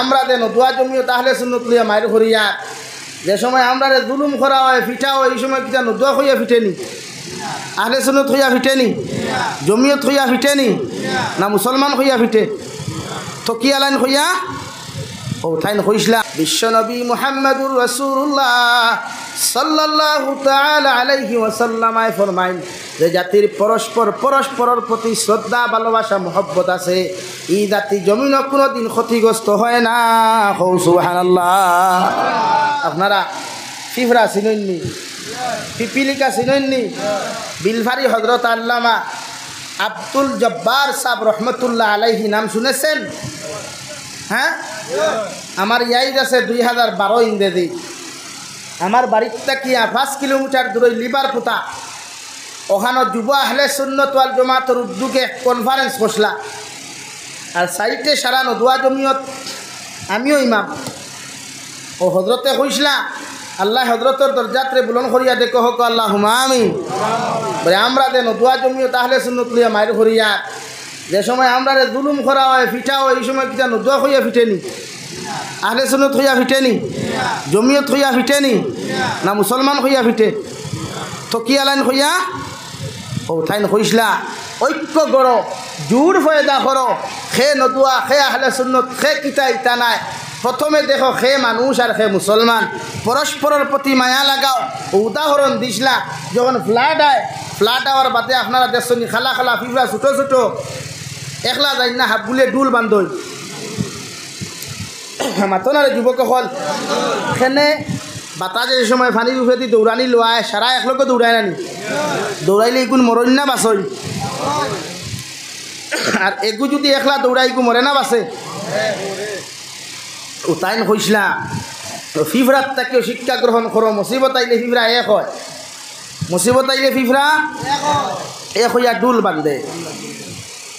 আমরা দেন দোয়া জমিও তাহলে সুন্নত লইয়া মায়ের করিয়া যে সময় আমরা জুলুম করা হয় ফিটা হয় এই সময় কিনা নদুয়া হইয়া ফিটেনি আহলে সুন্নত হইয়া ফিটেনি জমিয়ত হইয়া ফিটেনি না মুসলমান হইয়া ফিটে তো কি আলাইন হইয়া ও ঠাইন হইসলা বিশ্বনবী মুহাম্মদুর রাসূলুল্লাহ সাল্লাল্লাহু তাআলা আলাইহি ওয়াসাল্লাম ফরমাইন যে জাতির পরস্পরের প্রতি শ্রদ্ধা ভালোবাসা মহব্বত আছে এই জাতি জমিন কোনোদিন ক্ষতিগ্রস্ত হয় না সুবহানাল্লাহ। আপনারা ফিফরা চিনেননি পিপিলিকা চিনেননি বিলফারি হযরত আল্লামা আব্দুল জব্বার সাহেব রহমতুল্লাহ আলাইহি নাম শুনেছেন? হ্যাঁ, আমার ইয়াইদ আছে 2012 ইংরেজি। আমার বাড়ির থাকিয়া 5 কিলোমিটার দূরে লিবারপুতা ওখানে যুব আহলে সুন্নাত ওয়াল জামাতের উদ্যোগে কনফারেন্স বসলা আর সাইটে সারানো দোয়া জমিয়ত আমিও ইমাম ও হজরতে কইসলা আল্লাহ হজরতের দরজাত্রে বুলন করিয়া দেখো হোক আল্লাহুম্মা আমিন। বলে আমরা দেন দোয়া জমিয়ত আহলে সুন্নাত লিয়া মায়ের করিয়া যে সময় আমরা জুলুম করা হয় ফিটা হয় এই সময় কিনা নদুয়া হইয়া ফিটেনি আহলে সুন্নাত হইয়া ফিটেনি জমিয়ত হইয়া ফিটেনি না মুসলমান হইয়া ফিটে তো কি আলাইন হইয়া ও ঠাইন হইসলা ঐক্য গড় জোর ফয়দা করো খে নদুয়া খে আহলে সুন্নাত খে কিতা ইতা নাই প্রথমে দেখো খে মানুষ আর খে মুসলমান পরস্পরের প্রতি মায়া লাগাও। উদাহরণ দিসলা যখন ফ্লাড হয় ফ্লাড হওয়ার বাদে আপনারা দেখছেন খালা খালা ফিফরা ছোটো ছোটো একলা যাই না হাত বুলে ডুল বান্ধই মাতনারে যুবক হল এখানে বাতাজে যে সময় ফানির উপরে দৌড়ানি লোয়ায় সারা একলকে দৌড়ায় নানি দৌড়াইলে এগুন মরণ না বাসই আর এগু যদি একলা দৌড়াই এগু মরে না বাসে উতাইন হইসলা ফিফরাত তাকেও শিক্ষা গ্রহণ করো মুসিবত আইলে ফিফরা এক হয় মুসিবত আইলে ফিফরা এক হইয়া ডুল বান্ধে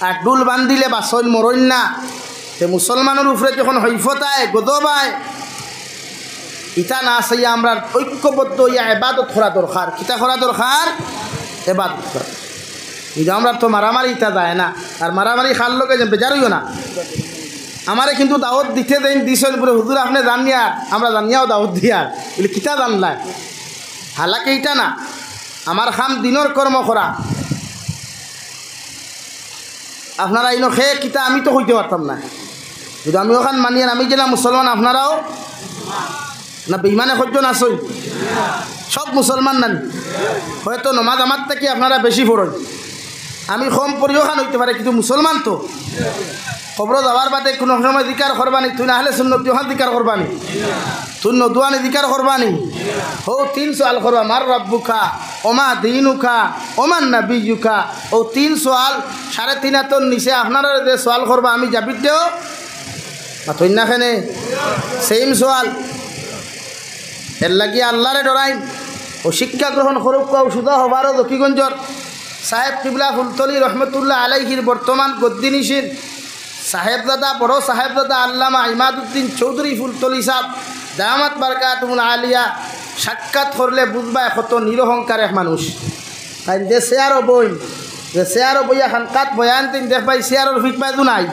আর ডুল বান্ধিলে বাসন মরণ না সে মুসলমানের উপরে যখন হৈফতায় গদবায় ইটা না চাইয়া আমরা ঐক্যবদ্ধ ইয়া এবাদত করা দরকার কিতা করা দরকার এবাদত করা কিন্তু আমরা তো মারামারি ইটা যায় না আর মারামারি খার লোকে যে বেজার হইও না আমারে কিন্তু দাওয়াত দিতে দেন দিছেন পুরো হুজুর আপনি জানিয়ার আমরা জানিয়াও দাওয়াত দিয়ার বলে কিতা জানলাই হালাকে ইটা না আমার খাম দিনের কর্ম করা আপনারা ইনো খে কিতা আমি তো হইতে পারতাম না যদি আমি ওখান মানিয়ার আমি জেলা মুসলমান আপনারাও না বেইমানে সহ্য নাচই সব মুসলমান নানি হয়তো নমাজ আমার থেকে আপনারা বেশি পড়েন আমি কম পরিওখান হইতে পারে কিন্তু মুসলমান তো খবর যাওয়ার বাদে কোনো সময় দিকার করবানি তুই না হলে সুন্নত দিওহান দিকার করবানি তুই নদুয়ানি দিকার করবানি হো 3 সওয়াল করবা মার রব্বুকা ওমা দিনুকা ওমান নাবিয়ুকা ও 3 সওয়াল 3.5 হাতর নিচে আপনারা যে সওয়াল করবা আমি যাবি দেও তুই না খেনে সেম সওয়াল এর লাগি আল্লাহরে ডরাইন ও শিক্ষা গ্রহণ করুক সুদা হবারও দক্ষিগঞ্জর সাহেব কিবলা ফুলতলি রহমতুল্লাহ আলাইহির বর্তমান গদ্দিনিসিন সাহেবজাদা বড় সাহেবজাদা আল্লামা ইমাদুদ্দিন চৌধুরী ফুলতলি সাহেব দামাত বারকাতুল আলিয়া সাক্ষাৎ করলে বুঝবা কত নিরহংকার এক মানুষ তাই যে শেয়ারও বই যে শেয়ারও বইয়া খানকাত বয়ান তিন দেখ পাই শেয়ারর ফিট পাইতো নাই।